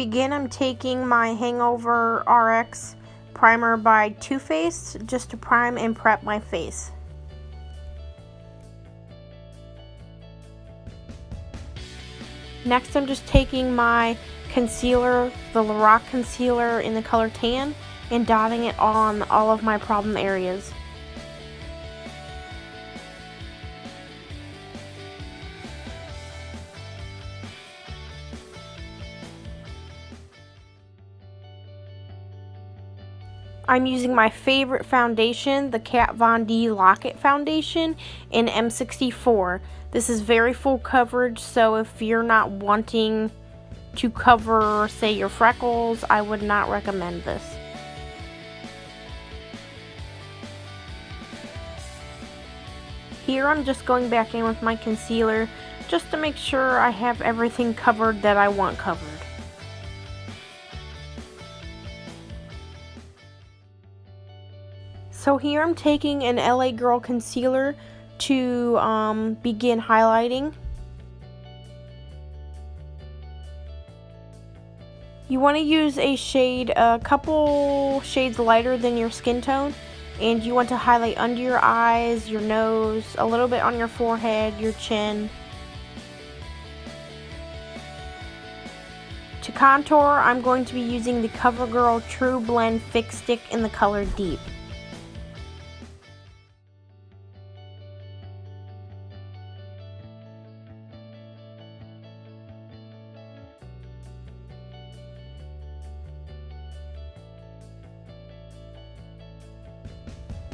begin, I'm taking my Hangover RX primer by Too Faced just to prime and prep my face. Next, I'm just taking my concealer, the LORAC concealer in the color Tan, and dotting it on all of my problem areas. I'm using my favorite foundation, the Kat Von D Lock-It Foundation in M64. This is very full coverage, so if you're not wanting to cover, say, your freckles, I would not recommend this. Here I'm just going back in with my concealer just to make sure I have everything covered that I want covered. So here I'm taking an LA Girl concealer to begin highlighting. You want to use a shade a couple shades lighter than your skin tone, and you want to highlight under your eyes, your nose, a little bit on your forehead, your chin. To contour, I'm going to be using the COVERGIRL True Blend Fix Stick in the color Deep.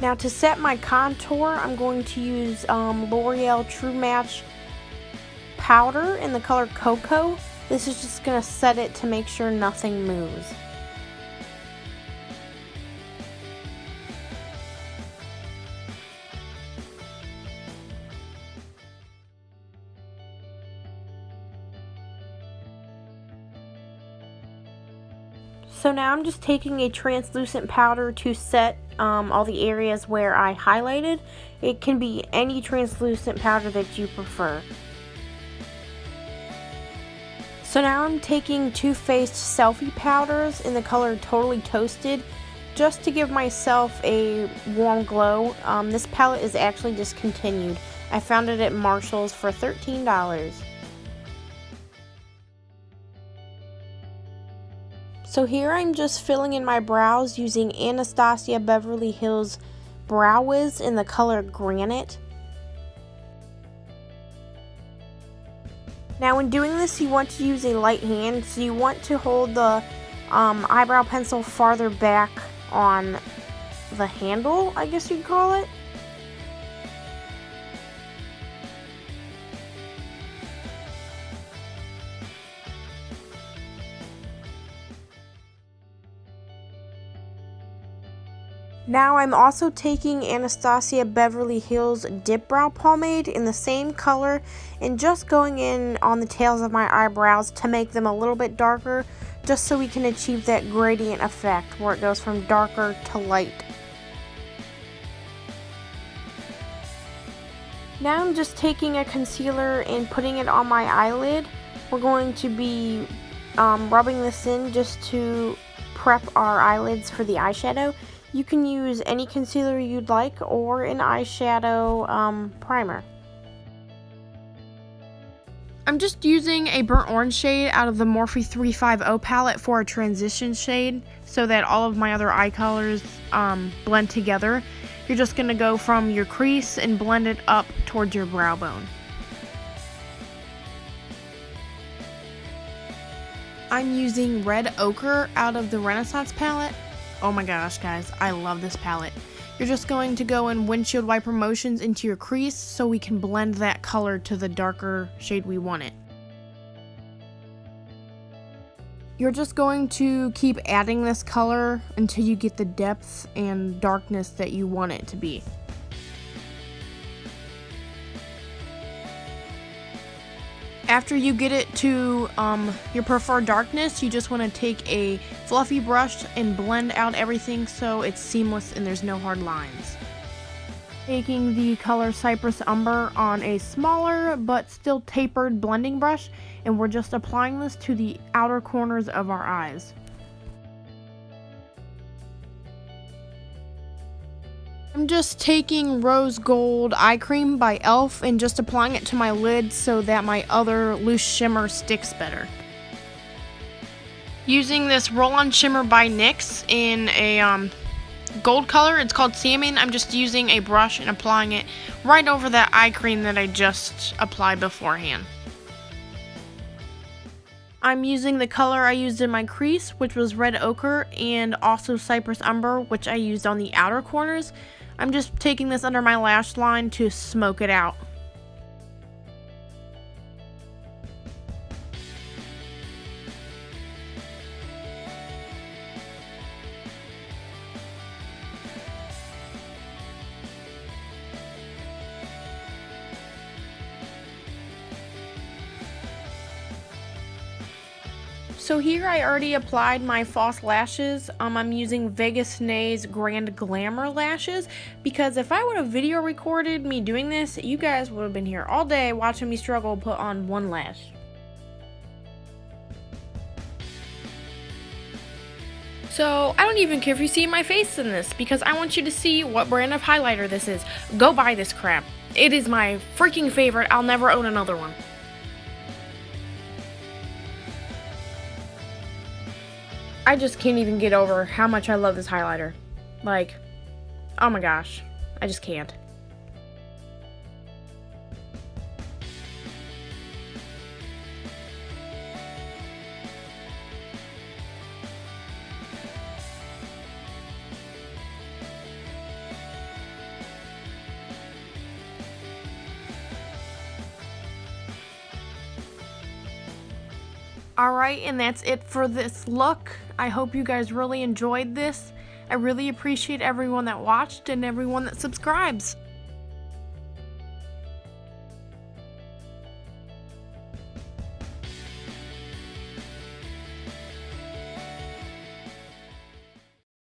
Now to set my contour, I'm going to use L'Oreal TRUMATCH powder in the color Cocoa. This is just going to set it to make sure nothing moves. So now I'm just taking a translucent powder to set all the areas where I highlighted. It can be any translucent powder that you prefer. So now I'm taking Too Faced Selfie powders in the color Totally Toasted just to give myself a warm glow. This palette is actually discontinued. I found it at Marshall's for $13. So here I'm just filling in my brows using Anastasia Beverly Hills Brow Wiz in the color Granite. Now when doing this, you want to use a light hand, so you want to hold the eyebrow pencil farther back on the handle, I guess you'd call it. Now I'm also taking Anastasia Beverly Hills Dip Brow Pomade in the same color and just going in on the tails of my eyebrows to make them a little bit darker, just so we can achieve that gradient effect where it goes from darker to light. Now I'm just taking a concealer and putting it on my eyelid. We're going to be rubbing this in just to prep our eyelids for the eyeshadow. You can use any concealer you'd like or an eyeshadow primer. I'm just using a burnt orange shade out of the Morphe 350 palette for a transition shade so that all of my other eye colors blend together. You're just going to go from your crease and blend it up towards your brow bone. I'm using Red Ochre out of the Renaissance palette. Oh my gosh, guys, I love this palette. You're just going to go in windshield wiper motions into your crease so we can blend that color to the darker shade we want it. You're just going to keep adding this color until you get the depth and darkness that you want it to be. After you get it to your preferred darkness, you just want to take a fluffy brush and blend out everything so it's seamless and there's no hard lines. Taking the color Cypress Umber on a smaller but still tapered blending brush, and we're just applying this to the outer corners of our eyes. I'm just taking Rose Gold Eye Cream by E.L.F. and just applying it to my lid so that my other loose shimmer sticks better. Using this Roll-On Shimmer by NYX in a gold color, it's called Salmon. I'm just using a brush and applying it right over that eye cream that I just applied beforehand. I'm using the color I used in my crease, which was Red Ochre, and also Cypress Umber, which I used on the outer corners. I'm just taking this under my lash line to smoke it out. So here I already applied my false lashes. I'm using Vegas Nay's Grand Glamour lashes because if I would have video recorded me doing this, you guys would have been here all day watching me struggle to put on one lash. So I don't even care if you see my face in this because I want you to see what brand of highlighter this is. Go buy this crap. It is my freaking favorite. I'll never own another one. I just can't even get over how much I love this highlighter. Like, oh my gosh, I just can't. Alright, and that's it for this look. I hope you guys really enjoyed this. I really appreciate everyone that watched and everyone that subscribes.